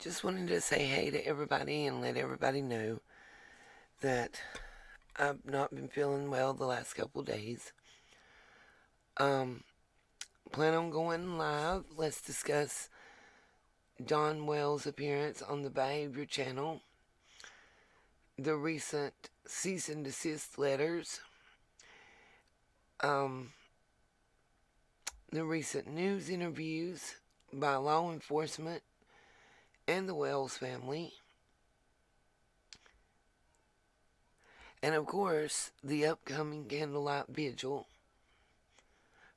Just wanted to say hey to everybody and let everybody know that I've not been feeling well the last couple of days. Um, Plan on going live. Let's discuss Don Wells' appearance on the Behavior Channel, the recent cease and desist letters, um, the recent news interviews by law enforcement and the Wells family, and of course, the upcoming candlelight vigil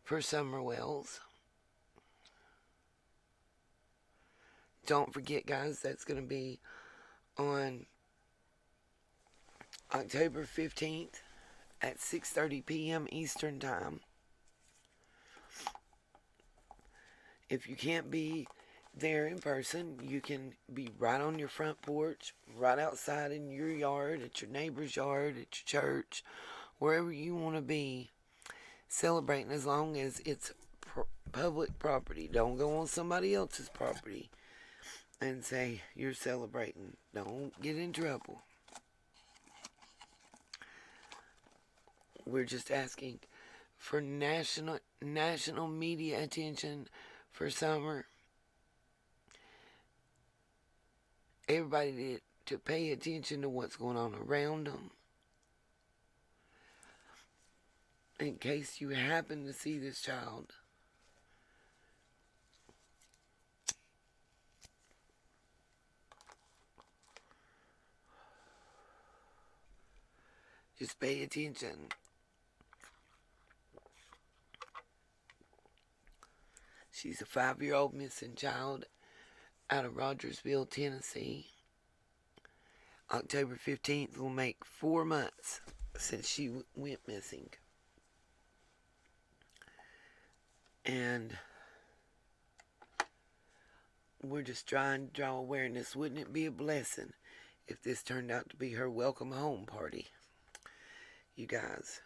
for Summer Wells. Don't forget, guys, that's going to be on October 15th at 6:30 p.m. Eastern Time. If you can't be there in person, you can be right on your front porch, right outside in your yard, at your neighbor's yard, at your church, wherever you want to be celebrating, as long as it's public property. Don't go on somebody else's property and say you're celebrating. Don't get in trouble. We're just asking for national media attention for summer. Everybody to pay attention to what's going on around them. In case you happen to see this child, just pay attention. She's a 5-year-old missing child out of Rogersville, Tennessee. October 15th will make 4 months since she went missing. And we're just trying to draw awareness. Wouldn't it be a blessing if this turned out to be her welcome home party? You guys,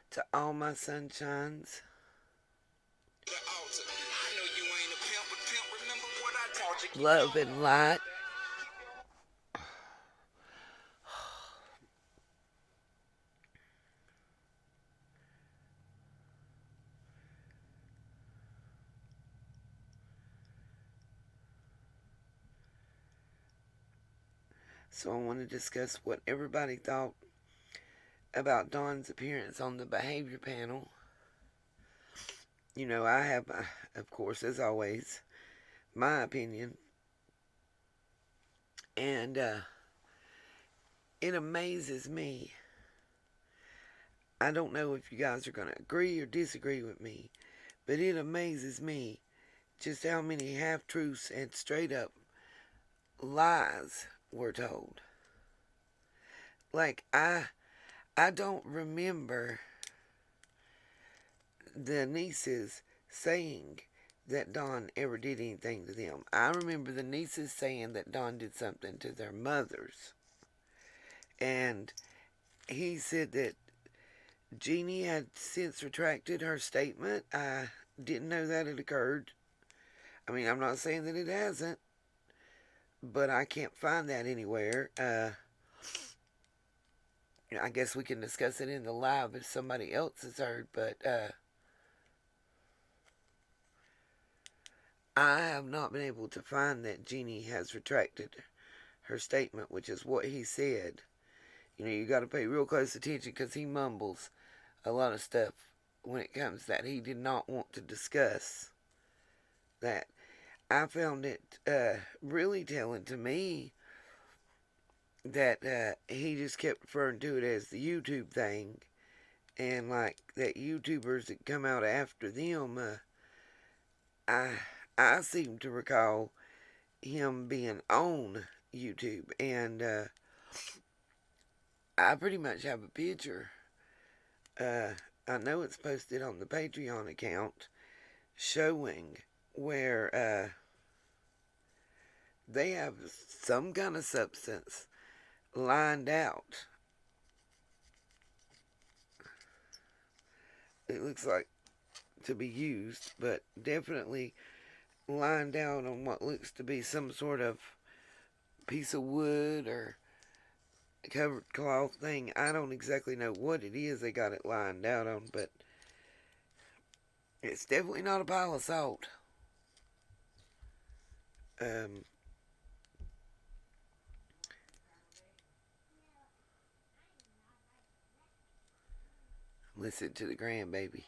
to all my sunshines, love and light. So I want to discuss what everybody thought about Dawn's appearance on the behavior panel. You know, I have, of course, as always, my opinion. And it amazes me. I don't know if you guys are going to agree or disagree with me, but it amazes me just how many half-truths and straight-up lies were told. Like, I don't remember the nieces saying that Don ever did anything to them. I remember the nieces saying that Don did something to their mothers. And he said that Jeannie had since retracted her statement. I didn't know that had occurred. I mean, I'm not saying that it hasn't, but I can't find that anywhere. I guess we can discuss it in the live if somebody else has heard, but I have not been able to find that Jeannie has retracted her statement, which is what he said. You know, you got to pay real close attention because he mumbles a lot of stuff when it comes that he did not want to discuss. That I found it really telling to me that he just kept referring to it as the YouTube thing, and like that YouTubers that come out after them. I seem to recall him being on YouTube, and I pretty much have a picture. I know it's posted on the Patreon account showing where they have some kind of substance lined out. It looks like to be used, but definitely lined out on what looks to be some sort of piece of wood or covered cloth thing. I don't exactly know what it is they got it lined out on, but it's definitely not a pile of salt. Um, Listen to the grandbaby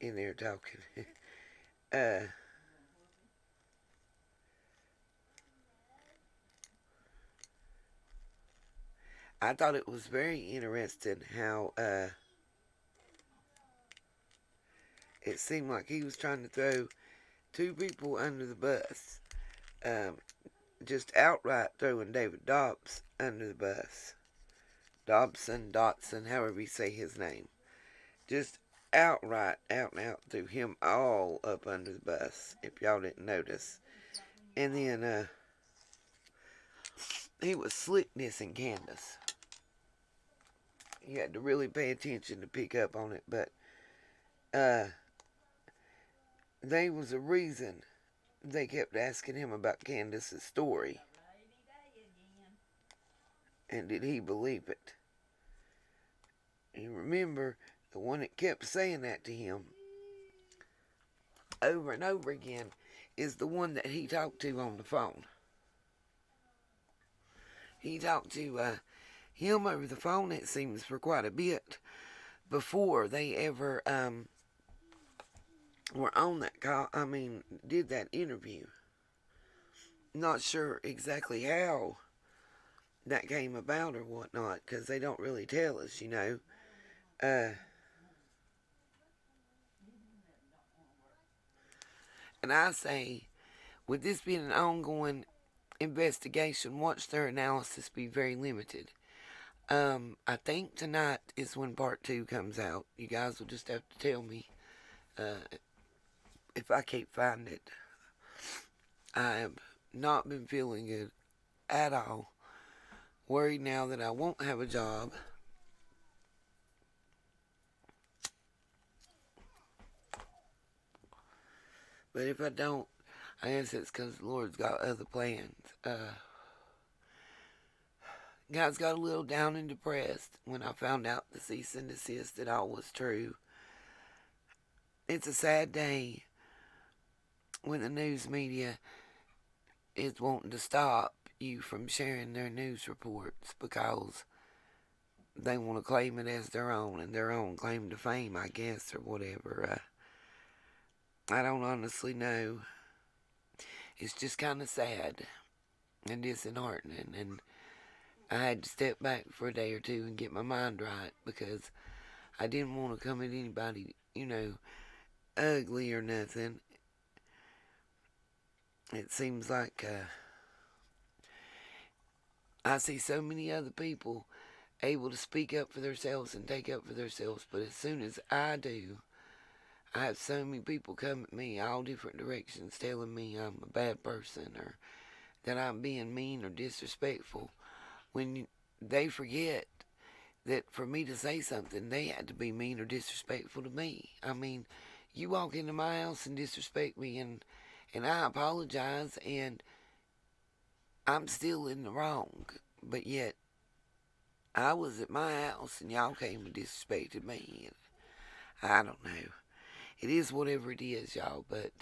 in there talking. uh, I thought it was very interesting how it seemed like he was trying to throw two people under the bus. Um, just outright throwing David Dobbs under the bus. Dobson, Dotson, however you say his name. Just outright, out and out, threw him all up under the bus, if y'all didn't notice. And then he was slickness in Candace. You had to really pay attention to pick up on it, but uh, there was a reason they kept asking him about Candace's story. And did he believe it? You remember, the one that kept saying that to him over and over again is the one that he talked to on the phone. He talked to him over the phone, it seems, for quite a bit before they ever were on that call. Did that interview. Not sure exactly how that came about or whatnot, because they don't really tell us, you know. And I say, with this being an ongoing investigation, watch their analysis be very limited. I think tonight is when part 2 comes out. You guys will just have to tell me if I can't find it. I have not been feeling good at all. Worried now that I won't have a job. But if I don't, I guess it's because the Lord's got other plans. Guys, got a little down and depressed when I found out the cease and desist that all was true. It's a sad day when the news media is wanting to stop you from sharing their news reports because they want to claim it as their own and their own claim to fame, I guess, or whatever. I don't honestly know. It's just kind of sad and disheartening, and I had to step back for a day or two and get my mind right because I didn't want to come at anybody, ugly or nothing. It seems like I see so many other people able to speak up for themselves and take up for themselves, but as soon as I do, I have so many people come at me all different directions telling me I'm a bad person or that I'm being mean or disrespectful when they forget that for me to say something, they had to be mean or disrespectful to me. I mean, you walk into my house and disrespect me, and I apologize, and I'm still in the wrong. But yet, I was at my house, and y'all came and disrespected me. And I don't know. It is whatever it is, y'all. But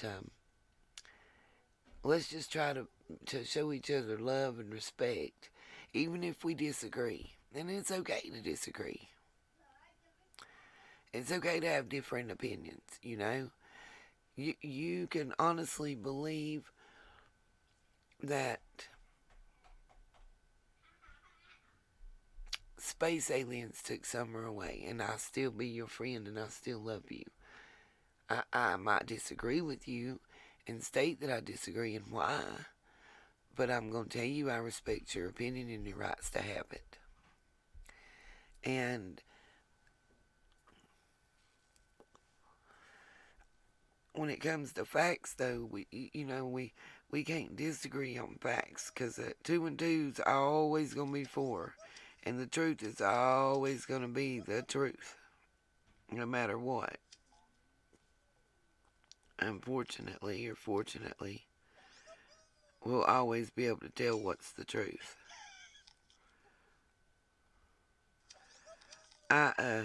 let's just try to show each other love and respect, even if we disagree. And it's okay to disagree. It's okay to have different opinions, you know. You can honestly believe that space aliens took summer away, and I'll still be your friend, and I still love you. I might disagree with you and state that I disagree and why, but I'm going to tell you I respect your opinion and your rights to have it. And when it comes to facts, though, we can't disagree on facts because 2 and 2's always going to be 4, and the truth is always going to be the truth, no matter what. unfortunately or fortunately, we'll always be able to tell what's the truth. I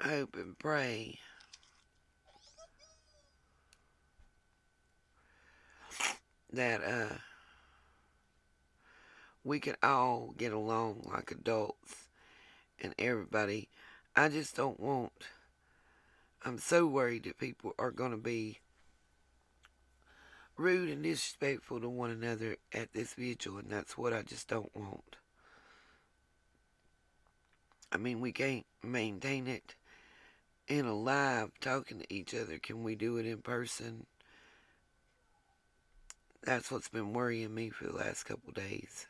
hope and pray that we can all get along like adults and everybody. I just don't want. I'm so worried that people are going to be rude and disrespectful to one another at this vigil, and that's what I just don't want. I mean, we can't maintain it in a live talking to each other. Can we do it in person? That's what's been worrying me for the last couple days.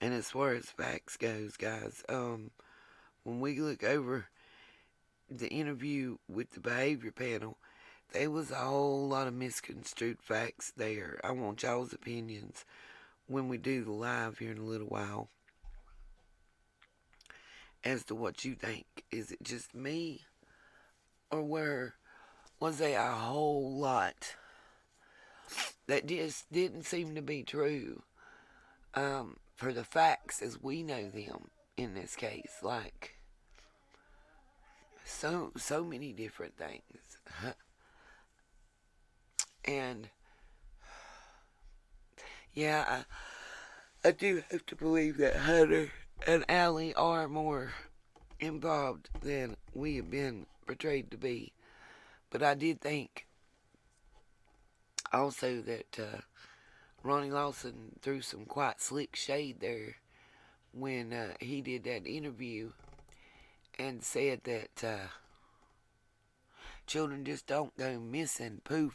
And as far as facts goes, guys, when we look over the interview with the behavior panel, there was a whole lot of misconstrued facts there. I want y'all's opinions when we do the live here in a little while as to what you think. Is it just me, or was there a whole lot that just didn't seem to be true for the facts as we know them in this case? Like, so many different things. And yeah, I do have to believe that Hunter and Allie are more involved than we have been portrayed to be. But I did think also that Ronnie Lawson threw some quite slick shade there when he did that interview and said that children just don't go missing poof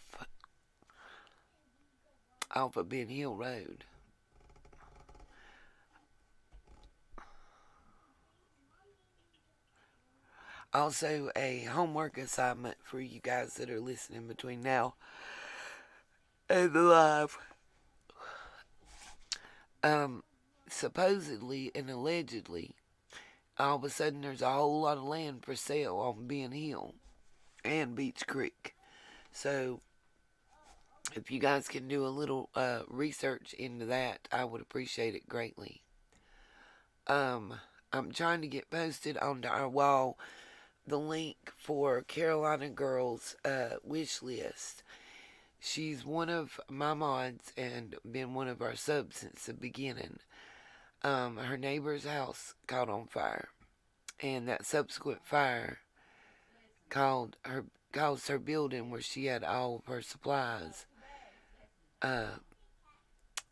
off of Ben Hill Road. Also, a homework assignment for you guys that are listening between now and the live. Supposedly and allegedly, all of a sudden there's a whole lot of land for sale on Ben Hill and Beach Creek. So, if you guys can do a little research into that, I would appreciate it greatly. I'm trying to get posted onto our wall the link for Carolina Girls wish list. She's one of my mods and been one of our subs since the beginning. Her neighbor's house caught on fire, and that subsequent fire caused her building where she had all of her supplies uh,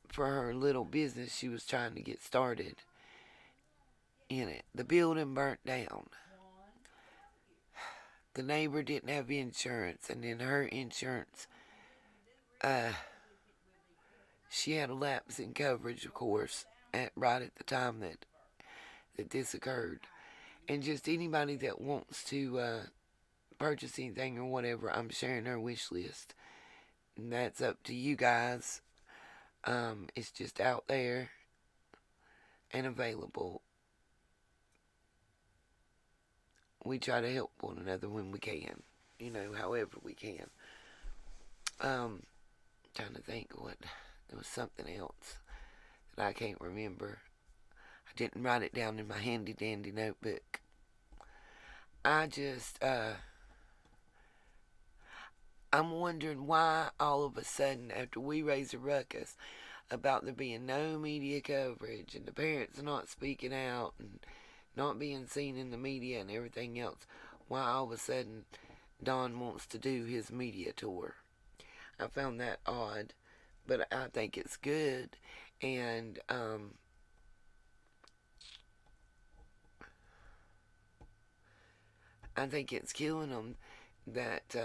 for her little business she was trying to get started in it. The building burnt down. The neighbor didn't have insurance, and then her insurance, she had a lapse in coverage, of course, right at the time that this occurred. And just anybody that wants to purchase anything or whatever, I'm sharing her wish list. And that's up to you guys. It's just out there and available. We try to help one another when we can, however we can. Trying to think what, there was something else that I can't remember. I didn't write it down in my handy dandy notebook. I just, I'm wondering why all of a sudden, after we raise a ruckus about there being no media coverage and the parents not speaking out and not being seen in the media and everything else, why all of a sudden Don wants to do his media tour. I found that odd, but I think it's good. And I think it's killing them that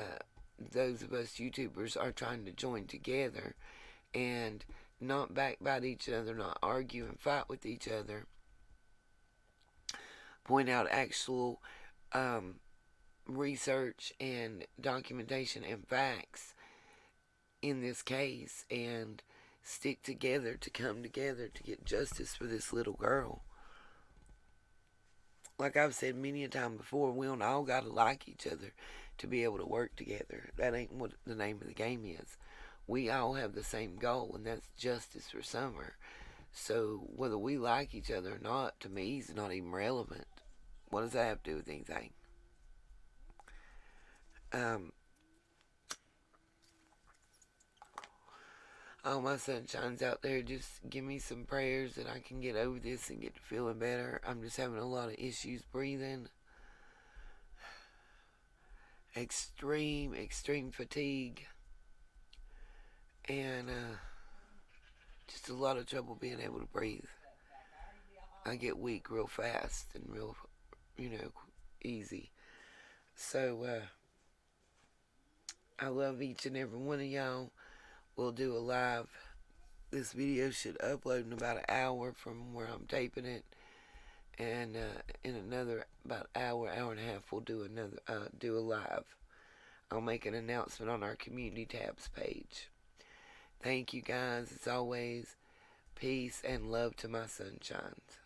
those of us YouTubers are trying to join together and not backbite each other, not argue and fight with each other, point out actual research and documentation and facts in this case, and stick together, to come together to get justice for this little girl. Like I've said many a time before, we don't all gotta like each other to be able to work together. That ain't what the name of the game is. We all have the same goal, and that's justice for Summer. So whether we like each other or not, to me, is not even relevant. What does that have to do with anything? Um, all my sunshines out there, just give me some prayers that I can get over this and get to feeling better. I'm just having a lot of issues breathing. Extreme fatigue. And just a lot of trouble being able to breathe. I get weak real fast and real, easy. So, I love each and every one of y'all. We'll do a live. This video should upload in about an hour from where I'm taping it, and in another about hour and a half, we'll do a live. I'll make an announcement on our community tabs page. Thank you guys. As always, peace and love to my sunshines.